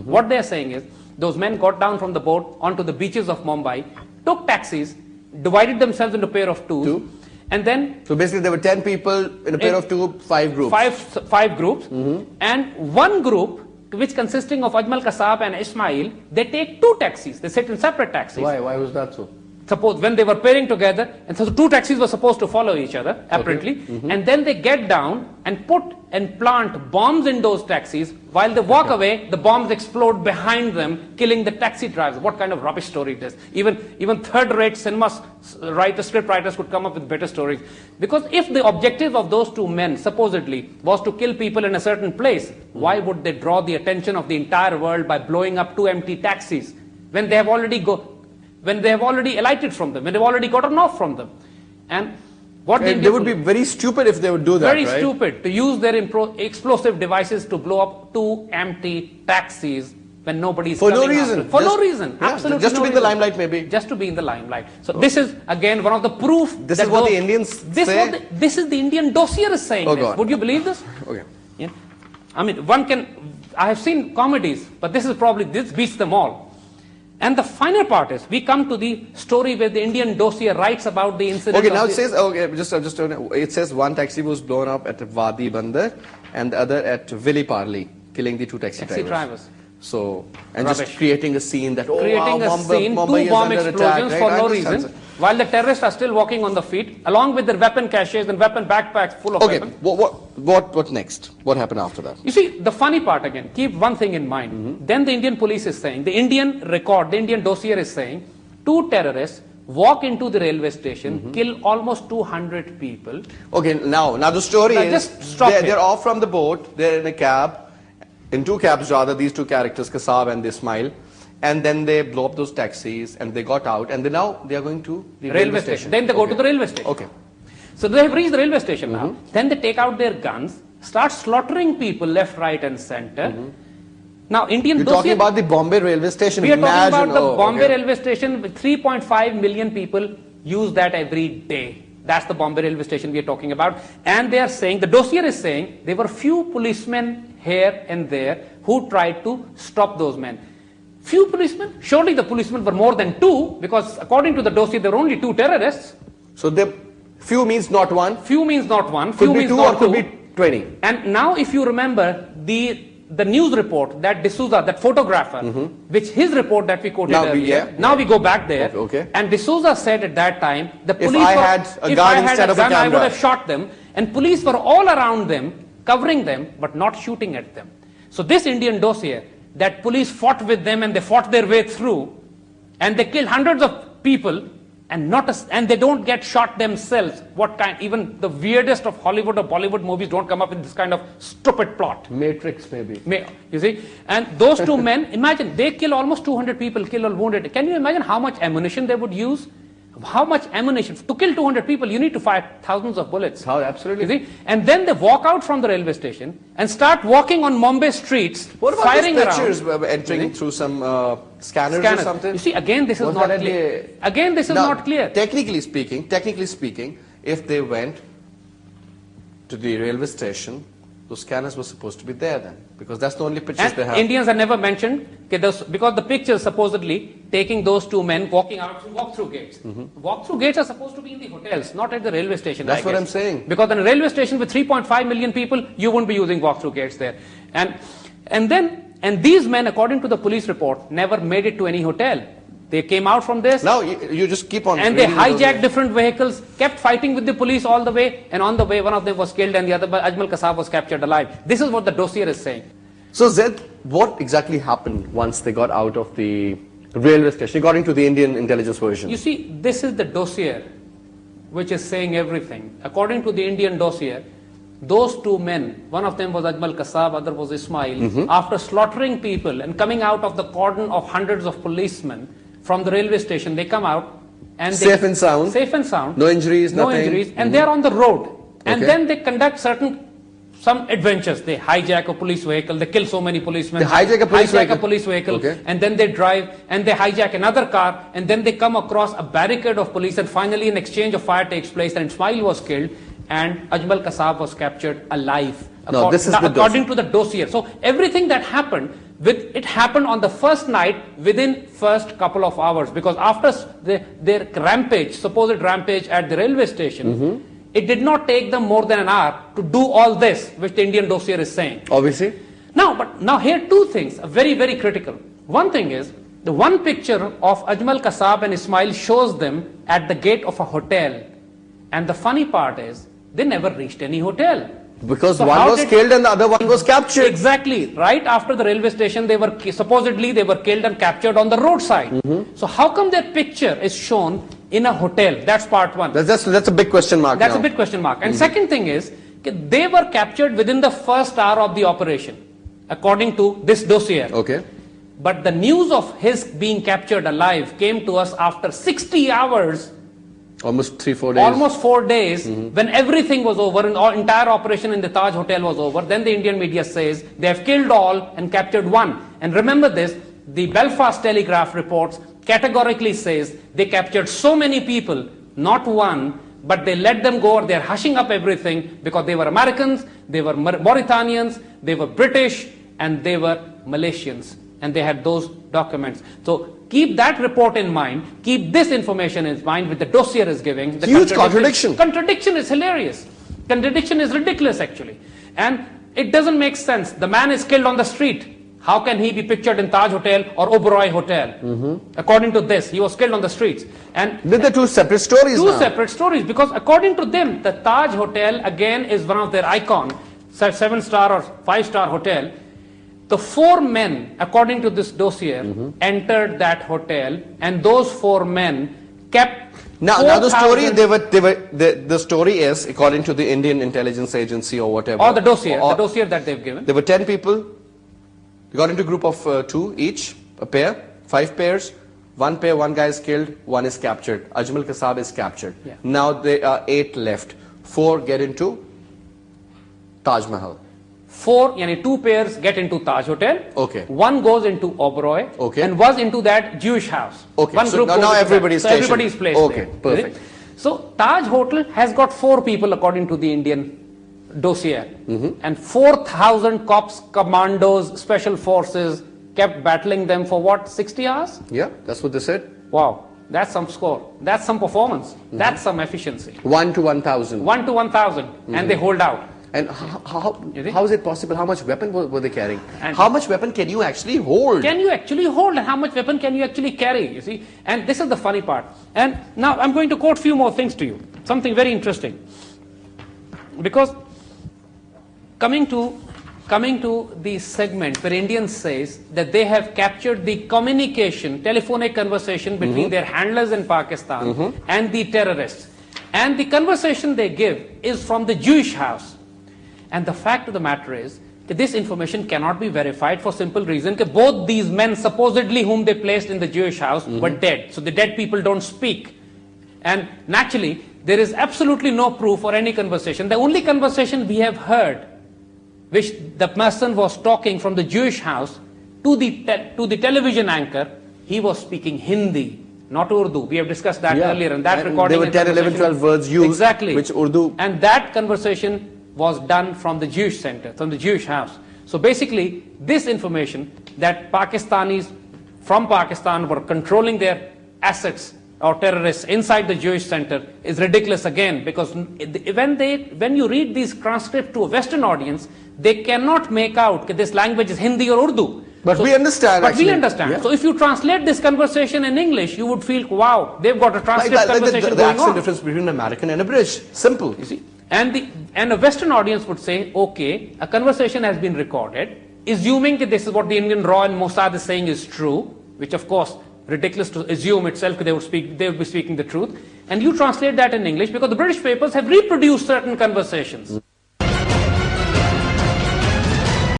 What they're saying is, those men got down from the boat onto the beaches of Mumbai, took taxis, divided themselves into a pair of twos, and then... So basically there were 10 people in a pair of two, 5 groups. Five groups, and one group, which consisting of Ajmal Kasab and Ismail, they take 2 taxis. They sit in separate taxis. Why? Why was that so? Suppose when they were pairing together, and so 2 taxis were supposed to follow each other, apparently, and then they get down and put and plant bombs in those taxis. While they walk away, the bombs explode behind them, killing the taxi drivers. What kind of rubbish story it is? Even third-rate cinema script writers could come up with better stories. Because if the objective of those 2 men, supposedly, was to kill people in a certain place, why would they draw the attention of the entire world by blowing up 2 empty taxis when they have already alighted from them, when they've already gotten off from them? And what they would be very stupid if they would do that, Very stupid to use their explosive devices to blow up 2 empty taxis when nobody's for coming no reason. After. For no reason, absolutely just to no be in the limelight, maybe. Just to be in the limelight. So this is again one of the proof. This is what the Indians say. This is the Indian dossier is saying. Oh, this. God. Would you believe this? Okay. Yeah. I mean, I have seen comedies, but this beats them all. And the final part is, we come to the story where the Indian dossier writes about the incident. Okay, now it says, it says one taxi was blown up at Wadi Bandar and the other at Vili Parli, killing the 2 taxi drivers. So, and Rubbish. Just creating a scene that, Mumbai 2 bomb explosions for no reason, while the terrorists are still walking on the feet, along with their weapon caches and weapon backpacks full of weapons. What next? What happened after that? You see, the funny part again, keep one thing in mind. Then the Indian police is saying, the Indian dossier is saying, 2 terrorists walk into the railway station, kill almost 200 people. Okay, now the story is, they're off from the boat, they're in a cab, in 2 cabs rather, these 2 characters, Kasab and Ismail, and then they blow up those taxis and they got out, and now they are going to the railway station. Then they go to the railway station. Okay. So they have reached the railway station now. Then they take out their guns, start slaughtering people left, right and center. Now Indian dossier... You're talking about the Bombay railway station. We are talking about the Bombay railway station with 3.5 million people use that every day. That's the Bombay railway station we are talking about. And they are saying, the dossier is saying, there were few policemen here and there who tried to stop those men. Few policemen? Surely the policemen were more than 2, because according to the dossier, there were only 2 terrorists. So the few means not 1? Few means not 1. Few means not 2 or could be 20. And now if you remember the news report that D'Souza, that photographer, which his report that we quoted earlier, now we go back there, and D'Souza said at that time, the police if I had a gun instead of a camera, I would have shot them, and police were all around them, covering them, but not shooting at them. So this Indian dossier, that police fought with them and they fought their way through, and they killed hundreds of people, and they don't get shot themselves. What kind? Even the weirdest of Hollywood or Bollywood movies don't come up with this kind of stupid plot. Matrix, maybe. You see? And those 2 men, imagine, they kill almost 200 people, kill or wounded. Can you imagine how much ammunition they would use? How much ammunition? To kill 200 people, you need to fire thousands of bullets. How, absolutely. You see? And then they walk out from the railway station and start walking on Mumbai streets, what about firing these pictures around. Entering through some scanners or something? You see, again, this is not clear. Again, this is not clear. Technically speaking, if they went to the railway station, those scanners were supposed to be there then, because that's the only pictures they have. Indians are never mentioned, because the pictures supposedly taking those 2 men walking out through walk-through gates. Walk-through gates are supposed to be in the hotels, not at the railway station. That's what I'm saying. Because in a railway station with 3.5 million people, you won't be using walk-through gates there. And these men, according to the police report, never made it to any hotel. They came out from this. Now you just keep on. And they hijacked different vehicles, kept fighting with the police all the way, and on the way one of them was killed and the other, Ajmal Kasab, was captured alive. This is what the dossier is saying. So Zaid, what exactly happened once they got out of the railway station, according to the Indian intelligence version? You see, this is the dossier which is saying everything. According to the Indian dossier, those 2 men, one of them was Ajmal Kasab, other was Ismail, after slaughtering people and coming out of the cordon of hundreds of policemen from the railway station, they come out and safe and sound, no injuries, nothing. And they're on the road. And then they conduct some adventures. They hijack a police vehicle, they kill so many policemen. They hijack a police vehicle, and then they drive and they hijack another car, and then they come across a barricade of police, and finally an exchange of fire takes place, and Ismail was killed and Ajmal Kasab was captured alive. No, this is according to the dossier. So everything that happened, It happened on the first night within first couple of hours, because after their rampage, supposed rampage at the railway station, it did not take them more than an hour to do all this, which the Indian dossier is saying. Obviously. Now here two things are very, very critical. One thing is, the one picture of Ajmal Kasab and Ismail shows them at the gate of a hotel. And the funny part is, they never reached any hotel. Because so one was killed and the other one was captured. Exactly. Right after the railway station, supposedly they were killed and captured on the roadside. So how come their picture is shown in a hotel? That's part one. That's a big question mark. That's a big question mark. And second thing is, they were captured within the first hour of the operation, according to this dossier. Okay. But the news of his being captured alive came to us after 60 hours. Almost 3-4 days. Almost 4 days, when everything was over and the entire operation in the Taj Hotel was over. Then the Indian media says they have killed all and captured one. And remember this, the Belfast Telegraph reports categorically says they captured so many people, not one, but they let them go, or they're hushing up everything because they were Americans, they were Mauritanians, they were British, and they were Malaysians. And they had those documents. So keep that report in mind, keep this information in mind, which the dossier is giving. The huge contradiction. Contradiction is hilarious. Contradiction is ridiculous, actually. And it doesn't make sense. The man is killed on the street. How can he be pictured in Taj Hotel or Oberoi Hotel? According to this, he was killed on the streets. And they're two separate stories. Two separate stories, because according to them, the Taj Hotel again is one of their icon, 7-star or 5-star hotel. The 4 men, according to this dossier, entered that hotel, and those 4 men kept. Now the story the story is, according to the Indian intelligence agency or whatever, or the dossier that they've given. There were 10 people. They got into a group of 2 each, a pair, 5 pairs. 1 pair, 1 guy is killed, 1 is captured. Ajmal Kasab is captured. Yeah. Now there are 8 left. 4 get into Taj Mahal. 4, yani 2 pairs get into Taj Hotel. Okay. 1 goes into Oberoi. Okay. And was into that Jewish house. Okay. One so group now everybody is stationed. So everybody is placed okay. there. Perfect. So Taj Hotel has got 4 people according to the Indian dossier. And 4,000 cops, commandos, special forces kept battling them for what, 60 hours? Yeah, that's what they said. Wow. That's some score. That's some performance. That's some efficiency. 1 to 1,000. 1 to 1,000. And they hold out. And how is it possible? How much weapon were they carrying? And how much weapon can you actually hold? Can you actually hold, and how much weapon can you actually carry? You see, and this is the funny part. And now I'm going to quote a few more things to you. Something very interesting. Because coming to the segment where Indians says that they have captured the communication, telephonic conversation between their handlers in Pakistan and the terrorists. And the conversation they give is from the Jewish house. And the fact of the matter is that this information cannot be verified for simple reason that both these men supposedly whom they placed in the Jewish house were dead. So the dead people don't speak. And naturally, there is absolutely no proof for any conversation. The only conversation we have heard, which the person was talking from the Jewish house to the television anchor, he was speaking Hindi, not Urdu. We have discussed that earlier. And that recording. There were 10, 11, 12 words used. Exactly. Which Urdu. And that conversation was done from the Jewish center, from the Jewish house. So basically, this information that Pakistanis from Pakistan were controlling their assets or terrorists inside the Jewish center is ridiculous again, because when you read these transcripts to a Western audience, they cannot make out that this language is Hindi or Urdu. But we understand. But we understand. Yeah. So if you translate this conversation in English, you would feel, wow, they've got a transcript conversation going on. That's the difference between an American and a British. Simple. You see? And a Western audience would say, okay, a conversation has been recorded, assuming that this is what the Indian RAW and Mossad is saying is true, which of course, ridiculous to assume itself, they would be speaking the truth. And you translate that in English because the British papers have reproduced certain conversations.